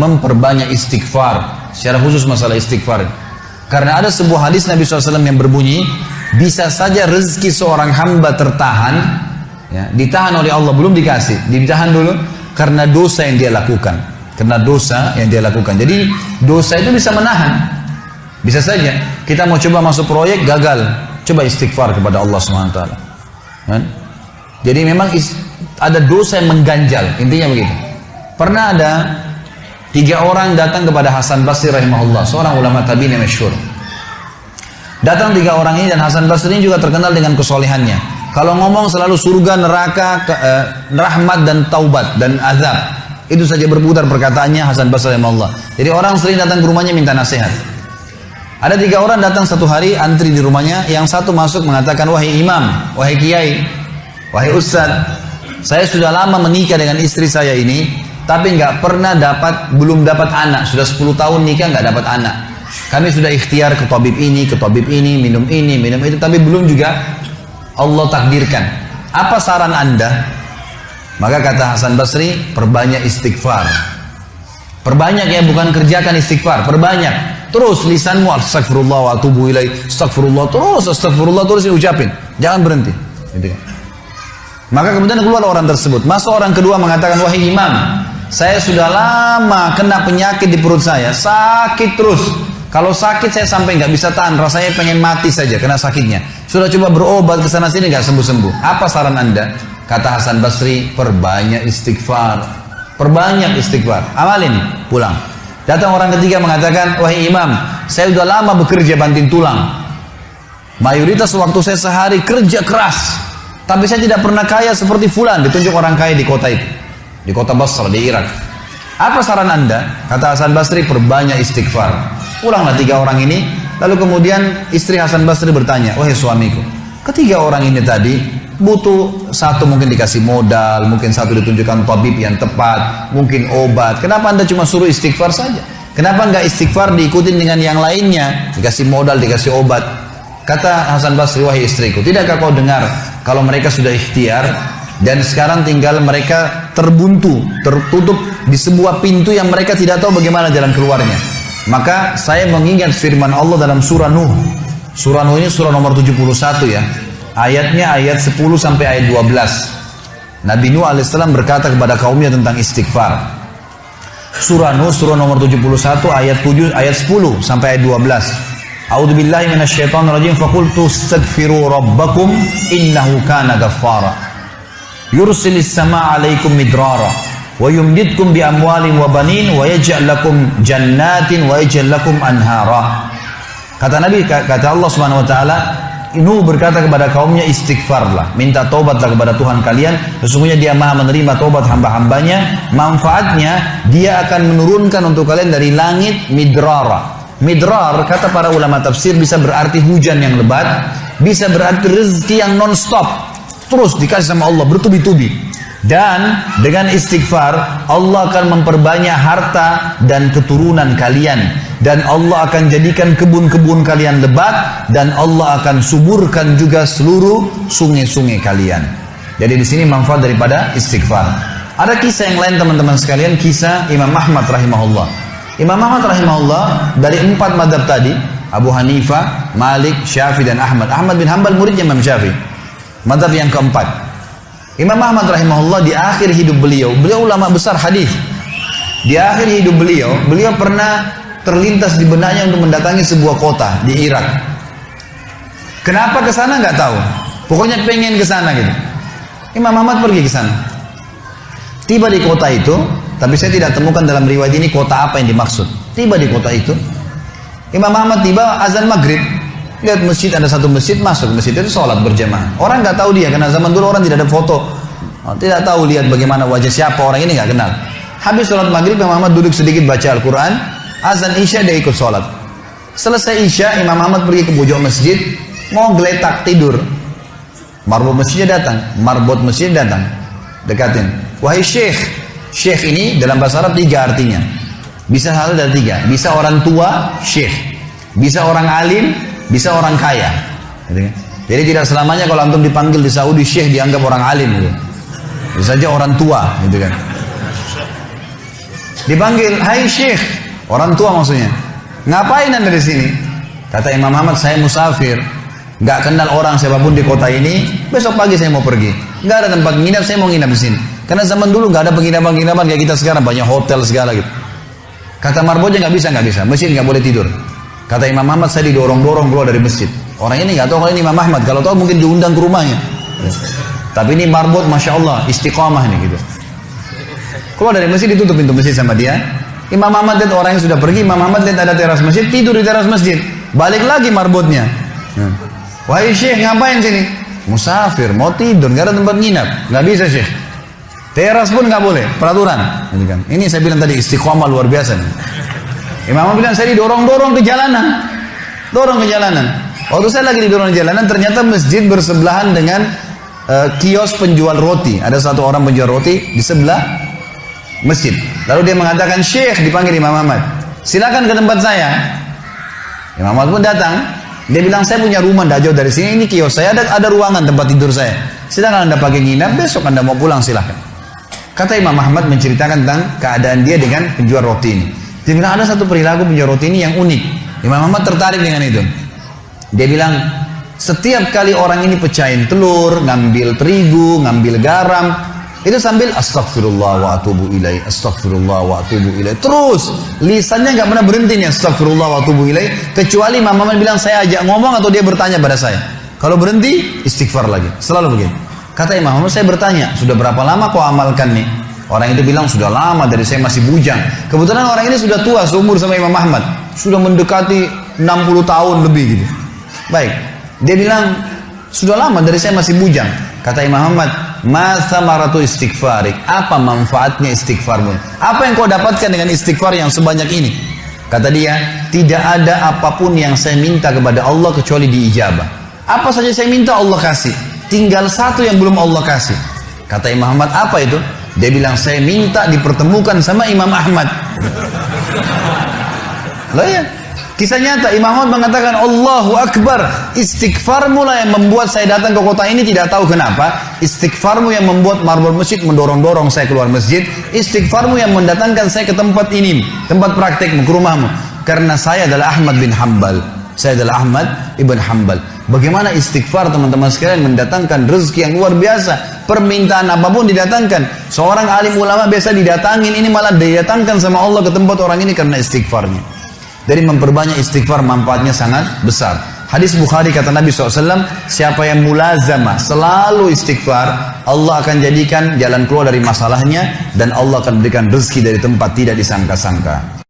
memperbanyak istighfar. Secara khusus masalah istighfar. Karena ada sebuah hadis Nabi SAW yang berbunyi, bisa saja rezeki seorang hamba tertahan, ya, ditahan oleh Allah, belum dikasih, ditahan dulu karena dosa yang dia lakukan. Karena dosa yang dia lakukan. Jadi dosa itu bisa menahan. Bisa saja kita mau coba masuk proyek gagal, coba istighfar kepada Allah SWT. Kan? Jadi memang ada dosa yang mengganjal, intinya begitu. Pernah ada 3 orang datang kepada Hasan Basri rahimahullah, seorang ulama tabi'in yang masyhur. Datang 3 orang ini, dan Hasan Basri ini juga terkenal dengan kesolehannya. Kalau ngomong selalu surga, neraka, rahmat dan taubat dan azab. Itu saja berputar perkataannya Hasan Basri rahimahullah. Jadi orang sering datang ke rumahnya minta nasihat. Ada 3 orang datang satu hari antri di rumahnya. Yang satu masuk mengatakan, wahai imam, wahai kiai, wahai ustaz, saya sudah lama menikah dengan istri saya ini, tapi belum dapat anak. Sudah 10 tahun nikah nggak dapat anak. Kami sudah ikhtiar ke tabib ini, minum itu, tapi belum juga Allah takdirkan. Apa saran Anda? Maka kata Hasan Basri, perbanyak istighfar. Perbanyak ya, bukan kerjakan istighfar, perbanyak. Terus lisanmu astagfirullah wa atubu ilaih, astagfirullah terus diucapin, jangan berhenti. Gitu. Maka kemudian keluar orang tersebut. Masuk orang kedua mengatakan, wahai imam, saya sudah lama kena penyakit di perut saya, sakit terus. Kalau sakit saya sampai nggak bisa tahan, rasanya pengen mati saja kena sakitnya. Sudah coba berobat ke sana sini nggak sembuh-sembuh. Apa saran Anda? Kata Hasan Basri, perbanyak istighfar. Perbanyak istighfar. Amalin, pulang. Datang orang ketiga mengatakan, wahai imam, saya sudah lama bekerja banting tulang. Mayoritas waktu saya sehari kerja keras, tapi saya tidak pernah kaya seperti fulan. Ditunjuk orang kaya di kota itu, di kota Basra, di Irak. Apa saran Anda? Kata Hasan Basri, perbanyak istighfar. Pulanglah 3 orang ini. Lalu kemudian istri Hasan Basri bertanya, wahai suamiku, ketiga orang ini tadi butuh satu mungkin dikasih modal, mungkin satu ditunjukkan tabib yang tepat, mungkin obat. Kenapa Anda cuma suruh istighfar saja? Kenapa enggak istighfar diikutin dengan yang lainnya? Dikasih modal, dikasih obat. Kata Hasan Basri, wahai istriku, tidakkah kau dengar kalau mereka sudah ikhtiar dan sekarang tinggal mereka terbuntu, tertutup di sebuah pintu yang mereka tidak tahu bagaimana jalan keluarnya. Maka saya mengingat firman Allah dalam surah Nuh. Surah Nuh ini surah nomor 71 ya. Ayatnya ayat 10 sampai ayat 12. Nabi Nuh alaihissalam berkata kepada kaumnya tentang istighfar. Surah Nuh surah nomor 71 ayat 10 sampai ayat 12. A'udzubillahi minasyaitonirrajim, faqultu astaghfiru rabbakum innahu kana ghaffara. Yursilis samaa'a 'alaikum midrara wa yumdidkum bi amwalin wa banin wa yaj'al lakum jannatin wa yaj'al lakum anhara. Kata Nabi, kata Allah Subhanahu wa taala, Nuh berkata kepada kaumnya, istighfarlah, minta taubatlah kepada Tuhan kalian, sesungguhnya Dia Maha menerima taubat hamba-hambanya. Manfaatnya Dia akan menurunkan untuk kalian dari langit midrara. Midrar kata para ulama tafsir bisa berarti hujan yang lebat, bisa berarti rezeki yang non-stop, terus dikasih sama Allah bertubi-tubi. Dan dengan istighfar Allah akan memperbanyak harta dan keturunan kalian, dan Allah akan jadikan kebun-kebun kalian lebat, dan Allah akan suburkan juga seluruh sungai-sungai kalian. Jadi di sini manfaat daripada istighfar. Ada kisah yang lain teman-teman sekalian, kisah Imam Ahmad rahimahullah. Imam Ahmad rahimahullah dari 4 madhab tadi, Abu Hanifah, Malik, Syafi'i dan Ahmad. Ahmad bin Hanbal muridnya Imam Syafi'i. Madhab yang keempat, Imam Ahmad rahimahullah di akhir hidup beliau ulama besar hadis. Di akhir hidup beliau pernah terlintas di benaknya untuk mendatangi sebuah kota di Irak. Kenapa ke sana nggak tahu. Pokoknya pengen ke sana gitu. Imam Ahmad pergi ke sana. Tiba di kota itu, tapi saya tidak temukan dalam riwayat ini kota apa yang dimaksud. Tiba di kota itu, Imam Ahmad tiba azan maghrib. Lihat masjid, ada satu masjid, masuk masjid itu sholat berjamaah. Orang nggak tahu dia, karena zaman dulu orang tidak ada foto, tidak tahu lihat bagaimana wajah siapa orang ini, nggak kenal. Habis sholat maghrib, Imam Ahmad duduk sedikit baca Al-Quran. Azan Isya dia ikut sholat. Selesai Isya, Imam Ahmad pergi ke pojok masjid, mau geletak tidur. Marbot masjidnya datang, dekatin. Wahai Syekh. Syekh ini dalam bahasa Arab 3 artinya. Bisa hal dari 3. Bisa orang tua, Syekh. Bisa orang alim, bisa orang kaya. Jadi tidak selamanya kalau antum dipanggil di Saudi Syekh dianggap orang alim gitu. Bisa saja orang tua gitu kan. Dipanggil, hai Syekh, orang tua maksudnya. Ngapain anda di sini? Kata Imam Ahmad, saya musafir, nggak kenal orang siapapun di kota ini. Besok pagi saya mau pergi, nggak ada tempat nginap, saya mau nginap di sini. Karena zaman dulu nggak ada penginapan-penginapan kayak kita sekarang, banyak hotel segala gitu. Kata marbotnya, nggak bisa, masjid nggak boleh tidur. Kata Imam Ahmad, saya didorong-dorong keluar dari masjid. Orang ini nggak tahu kalau ini Imam Ahmad, kalau tahu mungkin diundang ke rumahnya. Tapi ini marbot, masya Allah, istiqamah nih gitu. Keluar dari masjid, ditutup pintu masjid sama dia. Imam Ahmad lihat orang yang sudah pergi, Imam Ahmad lihat ada teras masjid, tidur di teras masjid. Balik lagi marbotnya. Wahai Syekh, ngapain sini? Musafir, mau tidur, nggak ada tempat nginap. Nggak bisa Syekh. Teras pun nggak boleh, peraturan. Ini saya bilang tadi istiqomah luar biasa nih. Imam Ahmad bilang, saya didorong-dorong ke jalanan. Dorong ke jalanan. Waktu saya lagi didorong ke jalanan, ternyata masjid bersebelahan dengan kios penjual roti. Ada satu orang penjual roti di sebelah masjid. Lalu dia mengatakan, Syekh, dipanggil Imam Ahmad, silakan ke tempat saya. Imam Ahmad pun datang. Dia bilang, saya punya rumah tidak jauh dari sini, ini kios saya, ada ruangan tempat tidur saya. Silakan anda pakai nginap, besok anda mau pulang silakan. Kata Imam Ahmad menceritakan tentang keadaan dia dengan penjual roti ini. Dia bilang, ada satu perilaku penjual roti ini yang unik. Imam Ahmad tertarik dengan itu. Dia bilang, setiap kali orang ini pecahin telur, ngambil terigu, ngambil garam, itu sambil astagfirullah wa atubu ilaih, astagfirullah wa atubu ilaih. Terus lisannya nggak pernah berhenti nih, astagfirullah wa atubu ilaih, kecuali Imam Ahmad bilang, saya ajak ngomong atau dia bertanya pada saya. Kalau berhenti, istighfar lagi. Selalu begitu. Kata Imam Ahmad, saya bertanya, sudah berapa lama kau amalkan nih? Orang itu bilang, sudah lama, dari saya masih bujang. Kebetulan orang ini sudah tua seumur sama Imam Ahmad, sudah mendekati 60 tahun lebih gitu. Baik, dia bilang, sudah lama, dari saya masih bujang. Kata Imam Ahmad, ma thamaratu istighfarik, apa manfaatnya istighfarmu? Apa yang kau dapatkan dengan istighfar yang sebanyak ini? Kata dia, tidak ada apapun yang saya minta kepada Allah kecuali diijabah. Apa saja saya minta Allah kasih, tinggal satu yang belum Allah kasih. Kata Imam Ahmad, apa itu? Dia bilang, saya minta dipertemukan sama Imam Ahmad. Loh ya, kisah nyata. Imam Ahmad mengatakan, Allahu Akbar, istighfarmu lah yang membuat saya datang ke kota ini, tidak tahu kenapa. Istighfarmu yang membuat marbot masjid mendorong-dorong saya keluar masjid. Istighfarmu yang mendatangkan saya ke tempat ini, tempat praktekmu, ke rumahmu. Karena saya adalah Ahmad bin Hanbal. Saya adalah Ahmad ibn Hanbal. Bagaimana istighfar teman-teman sekalian mendatangkan rezeki yang luar biasa. Permintaan apapun didatangkan. Seorang alim ulama biasa didatangin, ini malah didatangkan sama Allah ke tempat orang ini karena istighfarnya. Dari memperbanyak istighfar manfaatnya sangat besar. Hadis Bukhari kata Nabi SAW, siapa yang mulazamah selalu istighfar, Allah akan jadikan jalan keluar dari masalahnya dan Allah akan berikan rezeki dari tempat tidak disangka-sangka.